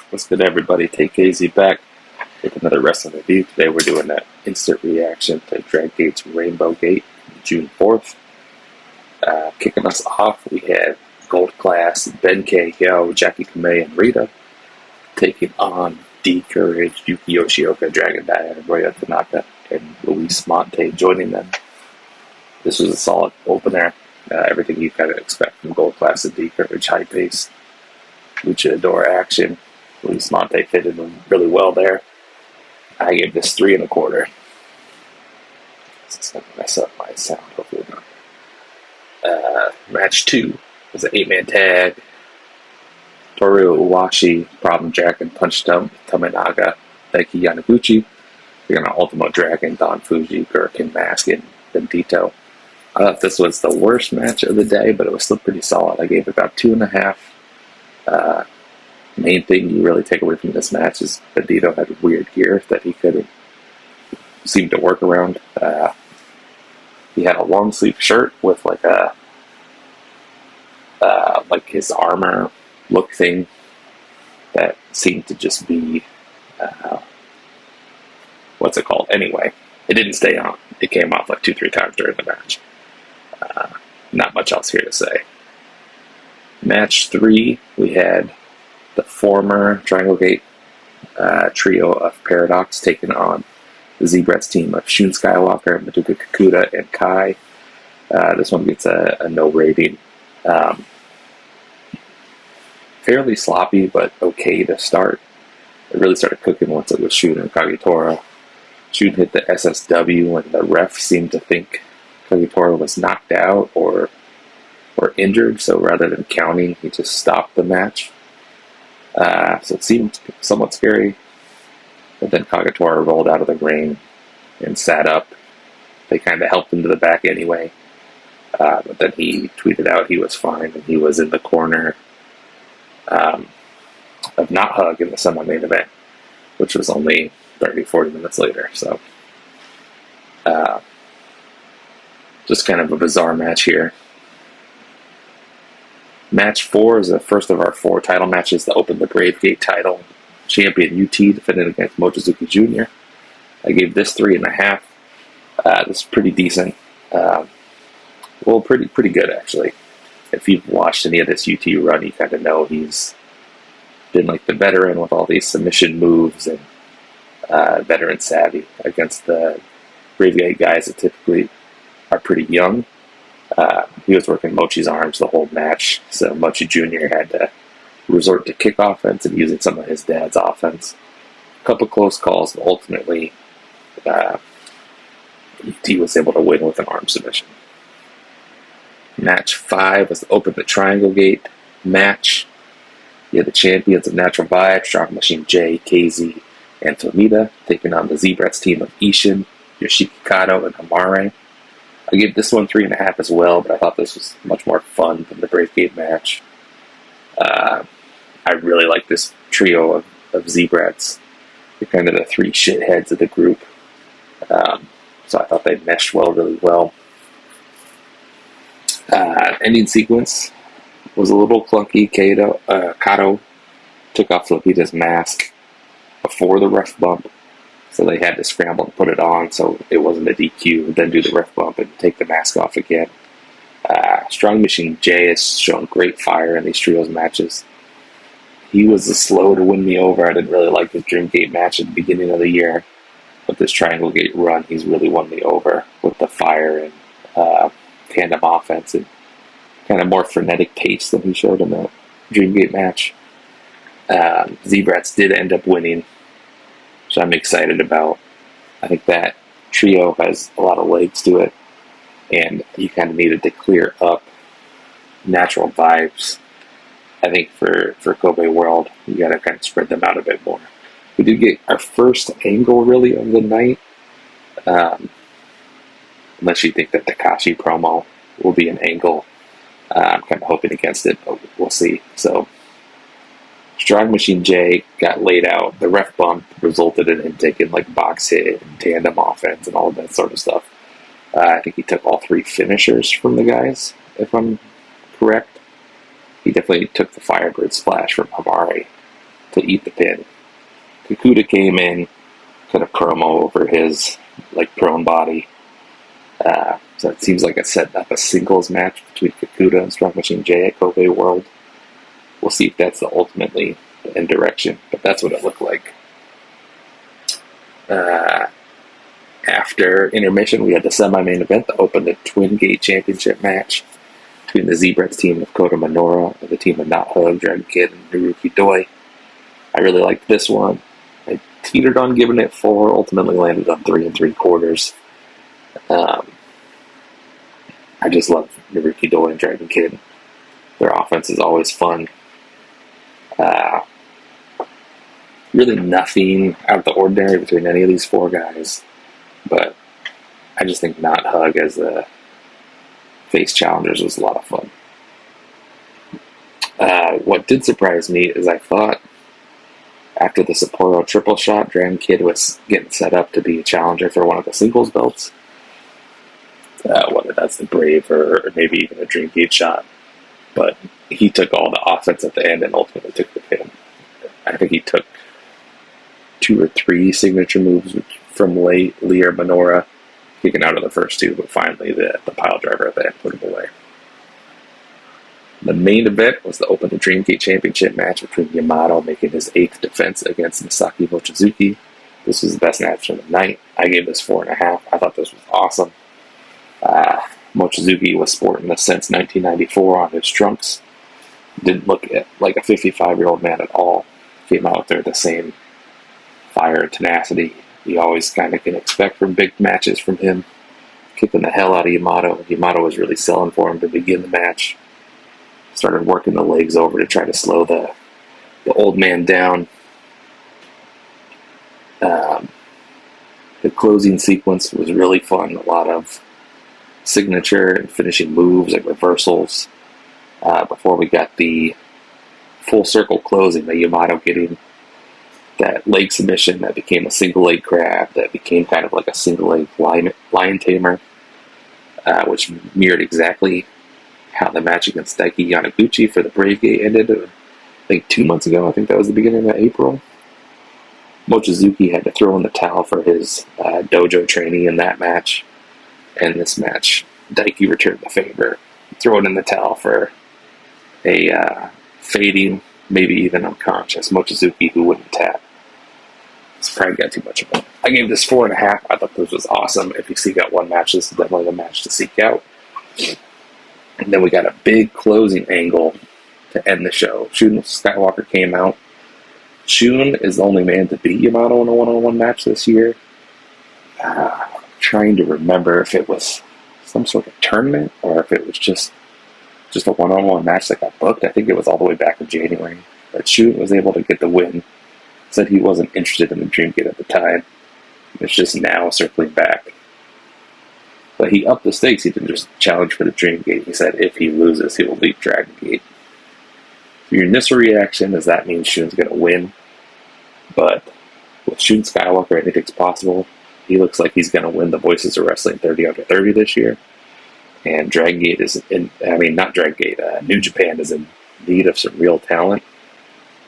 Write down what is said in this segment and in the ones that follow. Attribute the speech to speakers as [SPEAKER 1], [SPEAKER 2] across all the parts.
[SPEAKER 1] What's good, everybody? Take KZ back with another wrestling review. Today we're doing an instant reaction to Draggate's Rainbow Gate, June 4th. Kicking us off, we had Gold Class, Ben K.O., Jackie Kamei, and Rita taking on D Courage, Yuki Yoshioka, Dragongate, Roya Tanaka, and Luis Monte joining them. This was a solid opener. Everything you kind of expect from Gold Class and D Courage, high pace, luchador action. Luis Monte fitted in really well there. I gave this 3 1/4. This is going to mess up my sound, hopefully not. Match 2 was an 8-man tag. Toru Iwashi, Problem Jack, and Punch Dump, Tominaga, Daiki Yanaguchi. You're going to Ultimo Dragon, Don Fuji, Gherkin Mask, and Bendito. I thought this was the worst match of the day, but it was still pretty solid. I gave it about 2.5. Main thing you really take away from this match is Bendito had weird gear that he couldn't seem to work around. He had a long sleeve shirt with like his armor look thing that seemed to just be what's it called? Anyway, it didn't stay on. It came off like 2-3 times during the match. Not much else here to say. Match 3, we had the former Dragongate trio of Paradox taking on the Zebrats team of Shun Skywalker, Madoka Kakuta, and Kai. This one gets a no rating. Fairly sloppy, but okay to start. It really started cooking once it was Shun and Kagetora. Shun hit the SSW when the ref seemed to think Kagetora was knocked out or injured, so rather than counting, he just stopped the match. So it seemed somewhat scary. But then Kagetora rolled out of the ring and sat up. They kind of helped him to the back anyway. But then he tweeted out he was fine and he was in the corner of Not Hug in the semi-main event, which was only 30-40 minutes later. So just kind of a bizarre match here. Match 4 is the first of our 4 title matches to open the Bravegate title. Champion UT defended against Mochizuki Jr. I gave this 3 1/2. This is pretty decent. Well, pretty good actually. If you've watched any of this UT run, you kind of know he's been like the veteran with all these submission moves and veteran savvy against the Bravegate guys that typically are pretty young. He was working Mochi's arms the whole match, so Mochi Jr. had to resort to kick offense and using some of his dad's offense. A couple close calls, but ultimately he was able to win with an arm submission. Match 5 was the Open the Dragongate match. You had the champions of Natural Vibe, Strong Machine J, KZ, and Tomita, taking on the Zebrats team of Ishin, Yoshiki Kato, and Hamare. I gave this one 3 1/2 as well, but I thought this was much more fun than the Bravegate match. I really like this trio of Zebrats. They're kind of the 3 shitheads of the group. So I thought they meshed really well. Ending sequence was a little clunky. Kato took off Lupita's mask before the ref bump, so they had to scramble and put it on, so it wasn't a DQ, then do the ref bump and take the mask off again. Strong Machine J has shown great fire in these trios matches. He was slow to win me over. I didn't really like his Dreamgate match at the beginning of the year, but this Triangle Gate run, he's really won me over with the fire and tandem offense and kind of more frenetic pace than he showed in the Dreamgate match. Zebrats did end up winning, which I'm excited about. I think that trio has a lot of legs to it, and you kind of needed to clear up Natural Vibes. I think for Kobe World, you got to kind of spread them out a bit more. We did get our first angle, really, of the night. Unless you think that Takashi promo will be an angle. I'm kind of hoping against it, but we'll see. So, Strong Machine J got laid out. The ref bump resulted in him taking like box hit and tandem offense and all of that sort of stuff. I think he took all 3 finishers from the guys, if I'm correct. He definitely took the Firebird Splash from Hamare. to eat the pin. Kakuta came in, cut a promo over his prone body. So it seems like it's setting up a singles match between Kakuta and Strong Machine J at Kobe World. We'll see if that's ultimately the end direction, but that's what it looked like. After intermission, we had the semi-main event that opened the Twin-Gate Championship match between the Zebrats team of Kota Minoura and the team of Not Hug, Dragongate, and Naruki Doi. I really liked this one. I teetered on giving it 4, ultimately landed on 3 3/4. I just love Naruki Doi and Dragongate. Their offense is always fun. Really nothing out of the ordinary between any of these 4 guys, but I just think Not Hug as the face challengers was a lot of fun. What did surprise me is I thought after the Sapporo triple shot, Dragongate was getting set up to be a challenger for one of the singles belts. Whether that's the Brave or maybe even a Dreamgate shot. But he took all the offense at the end and ultimately took the pin. I think he took 2 or 3 signature moves from Lee or Minoura, kicking out of the first 2, but finally the pile driver at the end put him away. The main event was the Open the Dreamgate Championship match between Yamato making his 8th defense against Masaki Mochizuki. This was the best match of the night. I gave this 4.5. I thought this was awesome. Mochizuki was sporting the Sense 1994 on his trunks. Didn't look like a 55-year-old man at all. Came out there with the same fire and tenacity you always kind of can expect from big matches from him. Kicking the hell out of Yamato. Yamato was really selling for him to begin the match. Started working the legs over to try to slow the old man down. The closing sequence was really fun. A lot of signature and finishing moves and reversals before we got the full circle closing, the Yamato getting that leg submission that became a single leg crab, that became kind of like a single leg lion tamer, which mirrored exactly how the match against Daiki Yanaguchi for the Brave Gate ended, I think 2 months ago. I think that was the beginning of April. Mochizuki had to throw in the towel for his dojo trainee in that match. And this match, Daiki returned the favor, throwing in the towel for a fading, maybe even unconscious Mochizuki who wouldn't tap. It's probably got too much of it. I gave this 4.5. I thought this was awesome. If you seek out one match, this is definitely the match to seek out. And then we got a big closing angle to end the show. Shun Skywalker came out. Shun is the only man to beat Yamato in a one-on-one match this year. Trying to remember if it was some sort of tournament or if it was just a one-on-one match that got booked. I think it was all the way back in January. But Shun was able to get the win. Said he wasn't interested in the Dreamgate at the time. It's just now circling back. But he upped the stakes. He didn't just challenge for the Dreamgate. He said if he loses, he will beat Dragongate. Your initial reaction is that means Shun's going to win. But with Shun Skywalker, anything's possible. He looks like he's going to win the Voices of Wrestling 30 under 30 this year. And Dragongate is New Japan is in need of some real talent.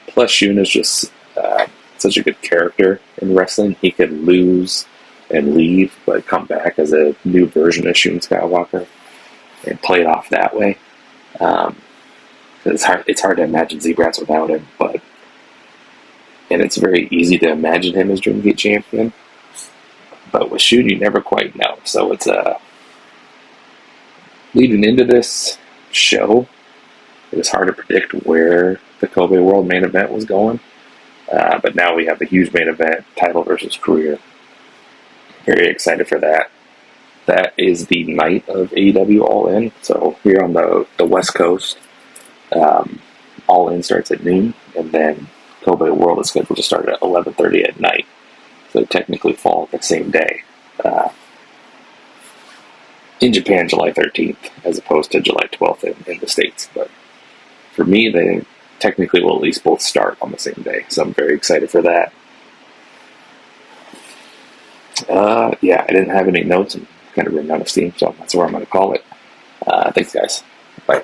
[SPEAKER 1] Plus, Shun is just such a good character in wrestling. He could lose and leave, but come back as a new version of Shun Skywalker and play it off that way. It's hard to imagine Zebrats without him, and it's very easy to imagine him as Dragongate champion. But with Shun, you never quite know. So it's leading into this show, it was hard to predict where the Kobe World main event was going. But now we have the huge main event, title versus career. Very excited for that. That is the night of AEW All In. So here on the West Coast, All In starts at noon, and then Kobe World is scheduled to start at 11:30 at night. So they technically fall the same day. In Japan, July 13th, as opposed to July 12th in the States. But for me, they technically will at least both start on the same day. So I'm very excited for that. I didn't have any notes. I'm kind of running out of steam, so that's where I'm going to call it. Thanks, guys. Bye.